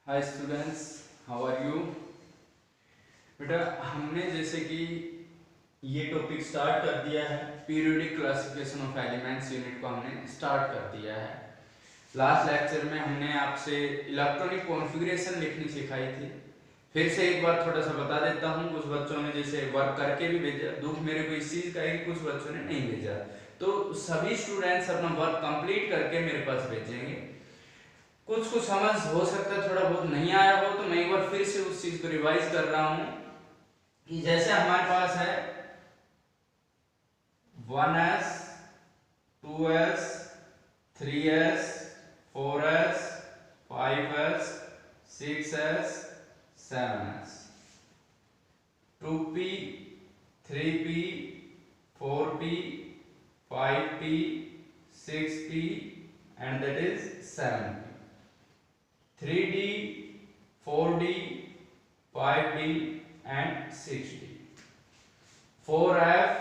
Hi students, how are you. बेटा हमने जैसे कि ये टॉपिक स्टार्ट कर दिया है, periodic classification of elements unit को हमने स्टार्ट कर दिया है। लास्ट लेक्चर में हमने आपसे इलेक्ट्रॉनिक कॉन्फ़िगरेशन लिखनी सिखाई थी। फिर से एक बार थोड़ा सा बता देता हूँ। कुछ बच्चों ने जैसे वर्क करके भी भेजा, दुख मेरे को इस चीज़ का है कि कुछ बच्चों ने नहीं भेजा, तो सभी स्टूडेंट्स अपना वर्क कंप्लीट करके मेरे पास भेजेंगे। कुछ कुछ समझ हो सकता है थोड़ा बहुत नहीं आया हो, तो मैं एक बार फिर से उस चीज को रिवाइज कर रहा हूं कि जैसे हमारे पास है 1s 2s 3s 4s 5s 6s 7s 2p 3p 4p 5p 6p and that is 7p 3D, 4D, 5D and 6D, 4F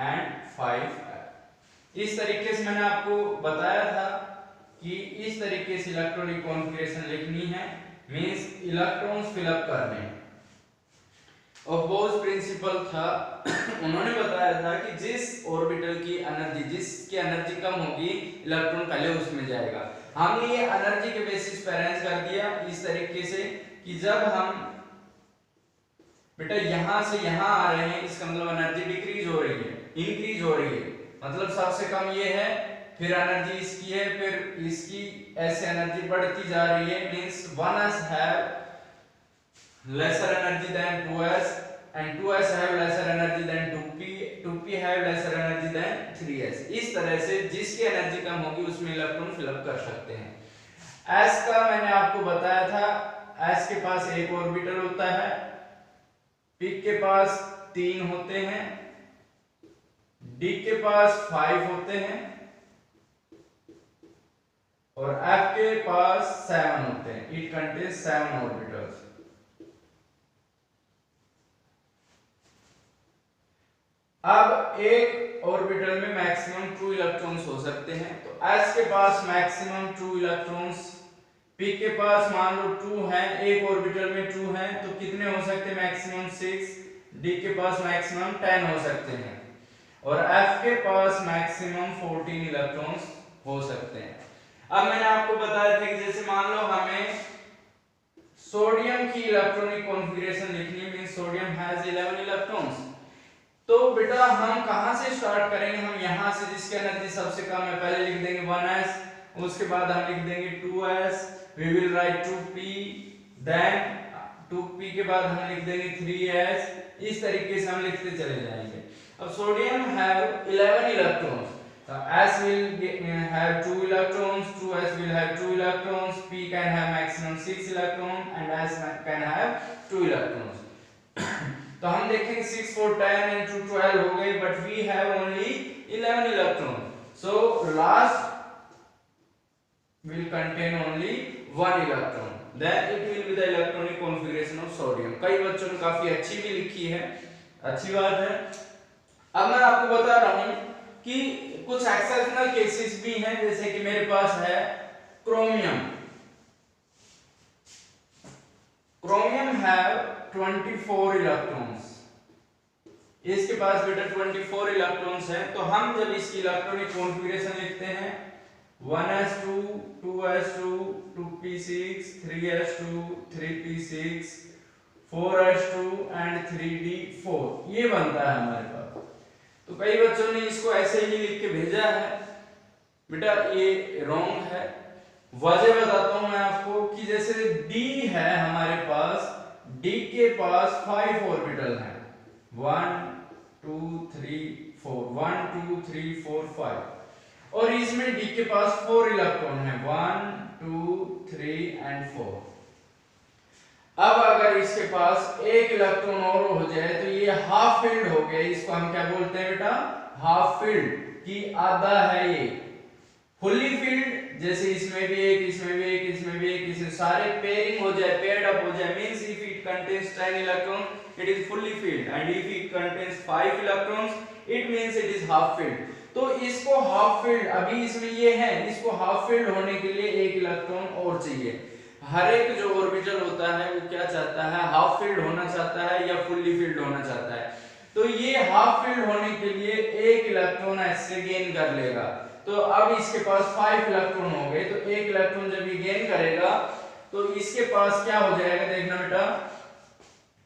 and 5F। इस तरीके से मैंने आपको बताया था कि इस तरीके से इलेक्ट्रॉनिक कॉन्फ़िगरेशन लिखनी है, मींस इलेक्ट्रॉन्स फिलअप करने। और बोस प्रिंसिपल था उन्होंने बताया था कि जिस ऑर्बिटल की एनर्जी, जिसकी एनर्जी कम होगी, इलेक्ट्रॉन पहले उसमें जाएगा। हमने ये एनर्जी के बेसिस पर अरेंज कर दिया इस तरीके से कि जब हम बेटा यहां से यहां आ रहे हैं, इसका मतलब एनर्जी डिक्रीज हो रही है, इंक्रीज हो रही है, मतलब सबसे कम ये है, फिर एनर्जी इसकी है, फिर इसकी ऐसे एनर्जी बढ़ती जा रही है। Means 1s have lesser energy than 2s and 2s have lesser energy than 2p, 2p have lesser energy than 3s। इस तरह से जिसकी एनर्जी कम होगी उसमें इलेक्ट्रॉन फिलअप कर सकते हैं। s का मैंने आपको बताया था, s के पास एक ऑर्बिटल होता है, p के पास 3 होते हैं, d के पास 5 होते हैं और f के पास 7 होते हैं। It contains 7 orbitals. अब एक ऑर्बिटल में मैक्सिमम 2 इलेक्ट्रॉन्स हो सकते हैं, तो s के पास मैक्सिमम 2 इलेक्ट्रॉन्स, p के पास मान लो 2 हैं, एक ऑर्बिटल में 2 हैं, तो कितने हो सकते हैं? मैक्सिमम 6। d के पास मैक्सिमम 10 हो सकते हैं और f के पास मैक्सिमम 14 इलेक्ट्रॉन्स हो सकते हैं। अब मैंने आपको बताया था कि जैसे मान लो हमें सोडियम की इलेक्ट्रॉनिक कॉन्फ़िगरेशन लिखनी है, मींस सोडियम हैज 11 इलेक्ट्रॉन्स। तो बेटा हम कहां से स्टार्ट करेंगे? हम यहां से जिसकी एनर्जी सबसे कम है पहले लिख देंगे 1s, उसके बाद हम लिख देंगे 2s, we will write 2p, then 2p के बाद हम लिख देंगे 3s। इस तरीके से हम लिखते चले जाएंगे। अब sodium have 11 electrons, so s will have 2 electrons, 2s will have 2 electrons, p can have maximum 6 electrons and s can have 2 electrons। तो हम देखेंगे 6 4 10 into 12 हो गए, but we have only 11 electrons, so last will contain only 1 electron, then it will be the electronic configuration of sodium। कई बच्चों ने काफी अच्छी भी लिखी है, अच्छी बात है। अब मैं आपको बता रहा हूं कि कुछ एक्सेप्शनल केसेस भी हैं, जैसे कि मेरे पास है क्रोमियम। क्रोमियम हैव 24 इलेक्ट्रॉन्स, इसके पास बेटा 24 इलेक्ट्रॉन्स हैं। तो हम जब इसकी इलेक्ट्रॉनिक कॉन्फ़िगरेशन लिखते हैं 1s2 2s2 2p6 3s2 3p6 4s2 and 3d4, ये बनता है हमारे पास। तो कई बच्चों ने इसको ऐसे ही लिख के भेजा है, बेटा ये रॉन्ग है। वजह बताता हूं मैं आपको कि जैसे d है हमारे पास, d के पास 5 ऑर्बिटल हैं, 1 2 3 4 1 2 3 4 5, और इसमें d के पास 4 इलेक्ट्रॉन हैं, 1 2 3 and 4। अब अगर इसके पास एक इलेक्ट्रॉन और हो जाए तो ये हाफ फिल्ड हो गया। इसको हम क्या बोलते हैं बेटा? हाफ फिल्ड, की आधा है ये। फुल्ली फिल्ड जैसे इसमें भी एक, इसमें भी एक, इसमें भी एक, इसमें सारे पेयरिंग हो जाए, पेयर्ड अप हो जाए, means if it contains 10 electron it is fully filled and if it contains 5 electrons it means it is half filled. तो इसको हाफ फील्ड, अभी इसमें ये है, इसको हाफ फील्ड होने के लिए एक इलेक्ट्रॉन और चाहिए। हर एक जो ऑर्बिटल होता है वो क्या चाहता है, हाफ फील्ड होना चाहता है या फुल्ली फील्ड होना चाहता है। तो ये हाफ फील्ड होने के लिए एक इलेक्ट्रॉन ऐसे गेन कर लेगा। तो अब इसके पास 5 इलेक्ट्रॉन हो गए, तो एक इलेक्ट्रॉन जब ये गेन करेगा तो इसके पास क्या हो जाएगा, देखना बेटा,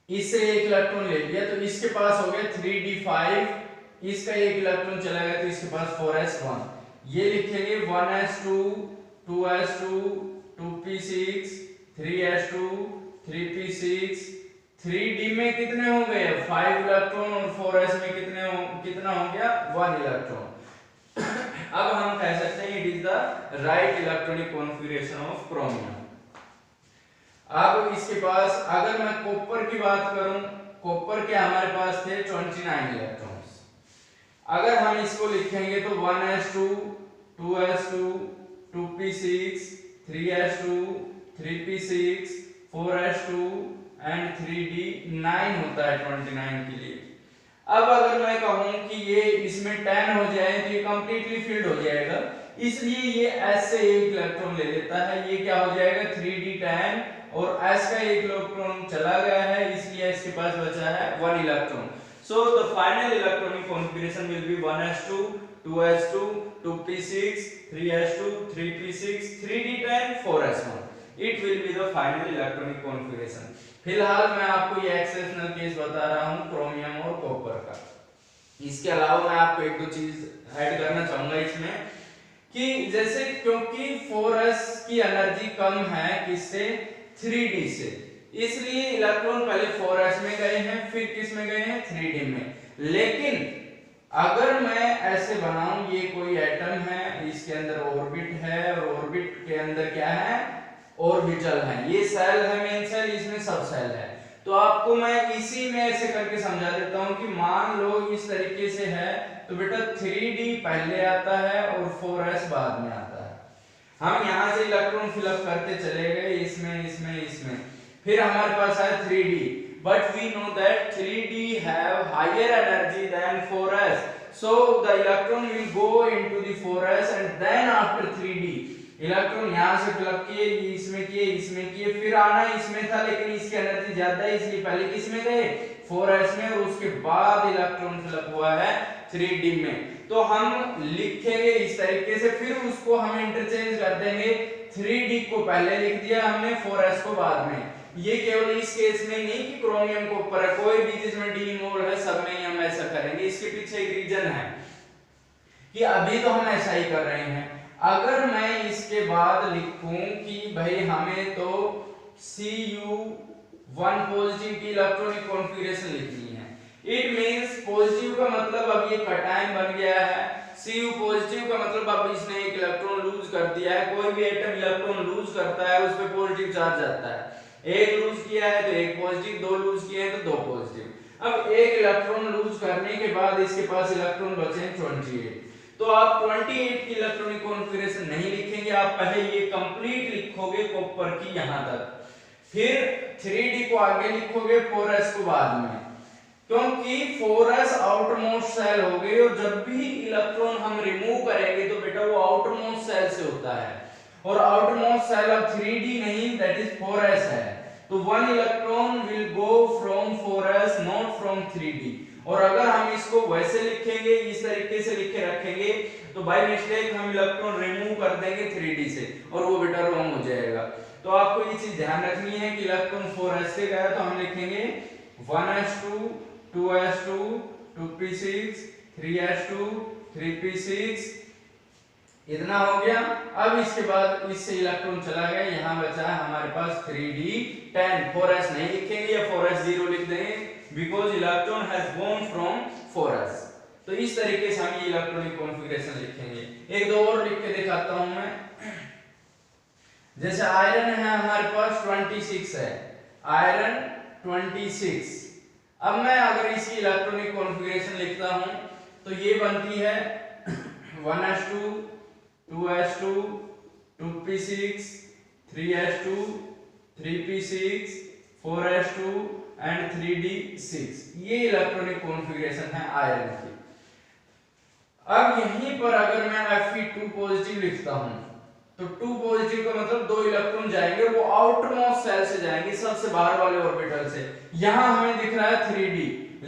इससे एक इलेक्ट्रॉन ले लिया तो इसके पास हो गया 3d5, इसका एक इलेक्ट्रॉन चला गया तो इसके पास 4s1। ये लिखेंगे 1s2 2s2 2p6 3s2 3p6। 3d में कितने हो गए 5 इलेक्ट्रॉन और 4s में कितना हो गया 1 इलेक्ट्रॉन। अब हम कह सकते हैं it is the right electronic configuration of chromium. अब इसके पास अगर मैं कॉपर की बात करूं, कॉपर के हमारे पास थे 29 इलेक्ट्रॉन्स। अगर हम इसको लिखेंगे तो 1s2 2s2 2p6 3s2 3p6 4s2 and 3d9 होता है 29 के लिए। अब अगर मैं कहूं कि ये इसमें 10 हो जाए तो ये कंप्लीटली फील्ड हो जाएगा, इसलिए ये s से एक इलेक्ट्रॉन ले लेता है, ये क्या हो जाएगा 3d10 और s का एक इलेक्ट्रॉन चला गया है इसलिए इसके पास बचा है 1 electron. So the final electronic configuration will be 1s2 2s2 2p6 3s2 3p6 3d10 4s1। It will be the final electronic configuration. फिलहाल मैं आपको ये एक्सेप्शनल केस बता रहा हूं क्रोमियम और कॉपर का। इसके अलावा मैं आपको एक दो चीज ऐड करना चाहूंगा इसमें कि जैसे क्योंकि 4s की एनर्जी कम है किससे 3d से, इसलिए इलेक्ट्रॉन पहले 4s में गए हैं फिर किस में गए हैं 3d में। लेकिन अगर मैं ऐसे बनाऊं ये कोई एटम है, इसके अंदर ऑर्बिट है और ऑर्बिट के अंदर क्या है ऑर्बिटल है, ये सेल है मेन सेल, इसमें सब सेल है। तो आपको मैं इसी में ऐसे करके समझा देता हूं कि मान लो इस तरीके से है तो बेटा 3d पहले आता है और 4s बाद में आता है। हम यहां से इलेक्ट्रॉन फिलअप करते चले गए इसमें इसमें इसमें, फिर हमारे पास है 3d, but we know that 3d have higher energy than 4s, so the electron will go into the 4s and then after 3d electron यहां से फिलअप किए इसमें किए फिर आना इसमें था, लेकिन इसकी एनर्जी ज्यादा है इसलिए पहले किस में गए 4s में और उसके बाद इलेक्ट्रॉन फिलअप हुआ है 3d में। तो हम लिखेंगे इस तरीके से, फिर उसको हम इंटरचेंज कर देंगे, 3d को पहले लिख दिया हमने 4s को बाद में। ये केवल इस केस में नहीं कि क्रोमियम को ऊपर है, कोई भी जिसमें d इन्वॉल्व है सब में ही हम ऐसा करेंगे। इसके पीछे एक रीजन है कि अभी तो हम ऐसा ही कर रहे हैं। अगर मैं इसके बाद लिखूं कि भाई हमें तो Cu1 पॉजिटिव की इलेक्ट्रॉनिक कॉन्फ़िगरेशन लिखनी है, इट मींस पॉजिटिव का मतलब अब ये कटायन बन गया है, Cu पॉजिटिव का मतलब अब इसने एक इलेक्ट्रॉन लूज कर दिया है। कोई भी एटम इलेक्ट्रॉन लूज करता है उस पे पॉजिटिव चार्ज आता है, एक लूज किया है तो एक पॉजिटिव, दो लूज किए हैं तो दो पॉजिटिव। अब एक इलेक्ट्रॉन लूज करने के बाद इसके पास इलेक्ट्रॉन बचे 28, तो आप 28 की इलेक्ट्रॉनिक कॉन्फ़िगरेशन नहीं लिखेंगे, आप पहले ये कंप्लीट लिखोगे कॉपर की यहां तक, फिर 3d को आगे लिखोगे 4s को बाद में, क्योंकि 4s आउटरमोस्ट सेल हो गई और जब भी इलेक्ट्रॉन हम रिमूव करेंगे तो बेटा वो आउटरमोस्ट सेल से होता है और आउटरमोस्ट सेल अब 3d नहीं दैट इज 4s है, तो 1 electron will go from 4s not from 3d। और अगर हम इसको वैसे लिखेंगे इस तरीके से लिखे रखेंगे तो बाय मिस्टेक हम इलेक्ट्रॉन रिमूव कर देंगे 3d से और वो बेटा रॉन्ग हो जाएगा। तो आपको ये चीज ध्यान रखनी है कि इलेक्ट्रॉन 4s से गया तो हम लिखेंगे 1s2 2s2 2p6 3s2 3p6, इतना हो गया। अब इसके बाद इससे इलेक्ट्रॉन चला गया, यहां बचा है हमारे पास 3d10, 4s नहीं लिखेंगे या 4s 0 लिख देंगे because electron has gone from 4s। तो इस तरीके से हम ये इलेक्ट्रॉनिक कॉन्फ़िगरेशन लिखेंगे। एक दो और लिख के दिखाता हूं मैं, जैसे आयरन है हमारे पास 26 है, आयरन 26। अब मैं अगर इसकी इलेक्ट्रॉनिक कॉन्फ़िगरेशन लिखता हूं तो ये बनती है 1s2 2s2 2p6 3s2 3p6 4s2 and 3d6, ये इलेक्ट्रॉनिक कॉन्फ़िगरेशन है आयरन की। अब यहीं पर अगर मैं Fe2 पॉजिटिव लिखता हूं तो 2 पॉजिटिव का मतलब 2 इलेक्ट्रॉन जाएंगे, वो आउटर मोस्ट शेल से जाएंगे, सबसे बाहर वाले ऑर्बिटल से। यहां हमें दिख रहा है 3d,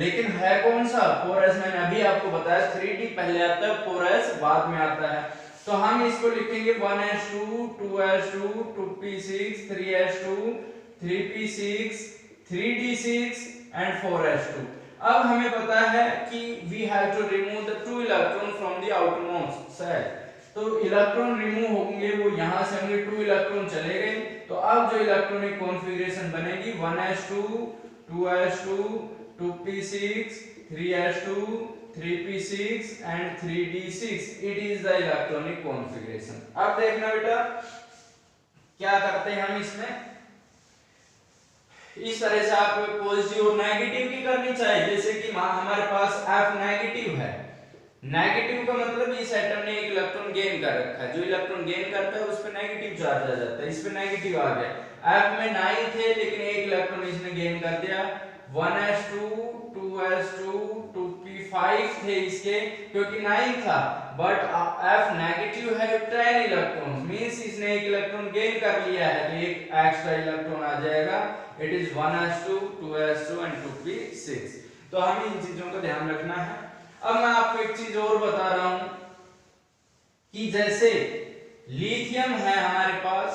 लेकिन है कौन सा? 4s। मैंने अभी आपको बताया 3d पहले आता है, 4s बाद में आता है। तो हम इसको लिखेंगे 1s2 2s2 2p6 3s2 3p6 3d6 and 4s2। अब हमें पता है कि we have to remove the 2 electron from the outermost shell. तो इलेक्ट्रॉन रिमूव होंगे, वो यहां से होंगे, 2 इलेक्ट्रॉन चले गए। तो अब जो इलेक्ट्रॉनिक कॉन्फ़िगरेशन बनेगी 1s2 2s2 2p6 3s2 3p6 and 3d6, it is the electronic configuration. अब देखना बेटा क्या करते हैं हम इसमें। इस तरह से आप पॉजिटिव और नेगेटिव की करनी चाहिए। जैसे कि हमारे पास F नेगेटिव है, नेगेटिव का मतलब इस एटम ने एक इलेक्ट्रॉन गेन कर रखा है, जो इलेक्ट्रॉन गेन करता है उस पे नेगेटिव चार्ज आ जाता है, इस पे नेगेटिव आ गया। F में 9 थे लेकिन एक इलेक्ट्रॉन इसने गेन कर दिया। 1s2 2s2 2p5 थे इसके, क्योंकि 9 था, बट F नेगेटिव है 10 इलेक्ट्रॉन, मींस इसने एक इलेक्ट्रॉन गेन कर लिया है, तो एक एक्स्ट्रा इलेक्ट्रॉन आ जाएगा। It is 1s2 2s2 and 2p6। तो हमें इन चीजों का ध्यान रखना है। अब मैं आपको एक चीज और बता रहा हूं कि जैसे लिथियम है हमारे पास,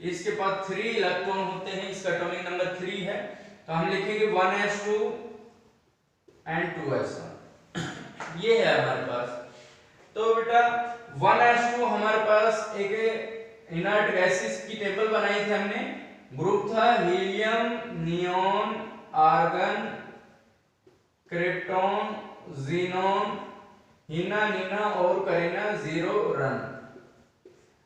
इसके पास 3 इलेक्ट्रॉन होते हैं, इसका एटॉमिक नंबर 3 है, तो हम लिखेंगे 1s2 एंड 2s1। ये है हमारे पास। तो बेटा 1s2 हमारे पास एक इनर्ट गैसेस की टेबल बनाई थी हमने। ग्रुप था helium, neon, argon, krypton, xenon, Heena, Neena और करीना, जीरो, रन।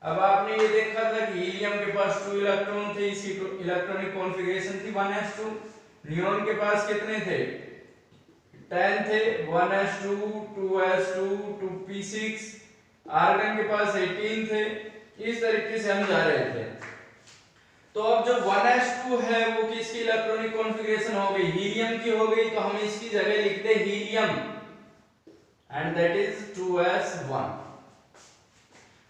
अब आपने ये देखा था कि हीलियम के पास 2 इलेक्ट्रॉन थे, इसकी इलेक्ट्रॉनिक कॉन्फ़िगरेशन थी 1s2। नियॉन के पास कितने थे? 10 थे, 1s2 2s2 2p6। आर्गन के पास 18 थे। इस तरीके से हम जा रहे थे। तो अब जो 1s2 है वो किसकी इलेक्ट्रॉनिक कॉन्फ़िगरेशन हो गई? हीलियम की हो गई। तो हम इसकी जगह लिखते हैं helium and that is 2s1।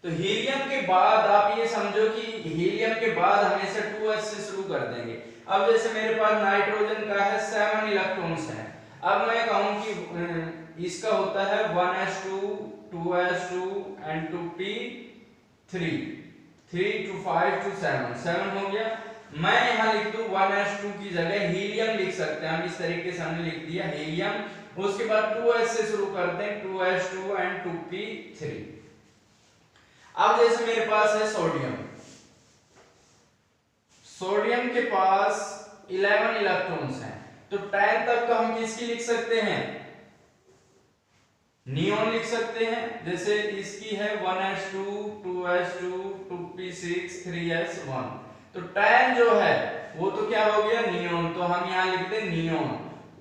तो हीलियम के बाद आप ये समझो कि हीलियम के बाद हमेशा 2s से शुरू कर देंगे। अब जैसे मेरे पास नाइट्रोजन का है 7 इलेक्ट्रॉन्स हैं। अब मैं कहूं कि इसका होता है 1s2 2s2 and 2p3 3 to 5 to 7 7 हो गया। मैं यहां लिख दूं 1s2 की जगह हीलियम लिख सकते हैं हम। इस तरीके से हमने लिख दिया हीलियम। उसके बाद 2s से शुरू करते हैं 2s2 एंड 2p3। अब जैसे मेरे पास है सोडियम। सोडियम के पास 11 इलेक्ट्रॉन्स हैं, तो 10 तक का हम किसकी लिख सकते हैं? नियॉन लिख सकते हैं। जैसे इसकी है 1s2 2s2 2p6 3s1। तो 10 जो है वो तो क्या हो गया? नियॉन। तो हम यहां लिखते हैं नियॉन।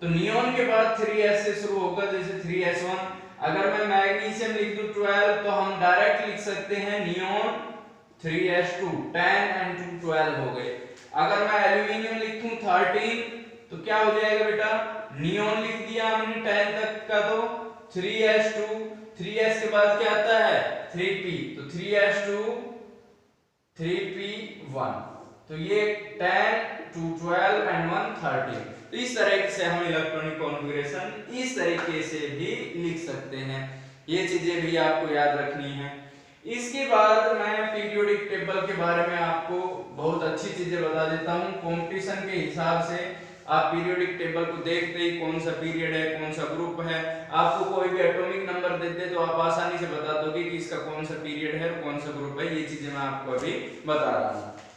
तो नियॉन के बाद 3s से शुरू होगा, जैसे 3s1। अगर मैं मैग्नीशियम लिख दूं 12, तो हम डायरेक्ट लिख सकते हैं नियॉन 3s2 10 एंड 2 12 हो गए। अगर मैं एल्यूमिनियम लिखूं 13, तो क्या हो जाएगा बेटा? नियॉन लिख दिया हमने 10 तक का, तो 3s2 3s के बाद क्या आता है? 3p, तो 3s2 3p1। तो ये 10 2 12 एंड 1 13। तो इस तरह से हम इलेक्ट्रॉनिक कॉन्फ़िगरेशन इस तरीके से भी लिख सकते हैं। ये चीजें भी आपको याद रखनी है। इसके बाद मैं पीरियोडिक टेबल के बारे में आपको बहुत अच्छी चीजें बता देता हूँ। कंपटीशन के हिसाब से आप पीरियोडिक टेबल को देखते ही कौन सा पीरियड है, कौन सा ग्रुप है, आपको कोई भी एटॉमिक नंबर दे दे तो आप आसानी से बता दोगे कि इसका कौन सा पीरियड है और कौन सा ग्रुप है। ये चीजें मैं आपको अभी बता रहा हूँ।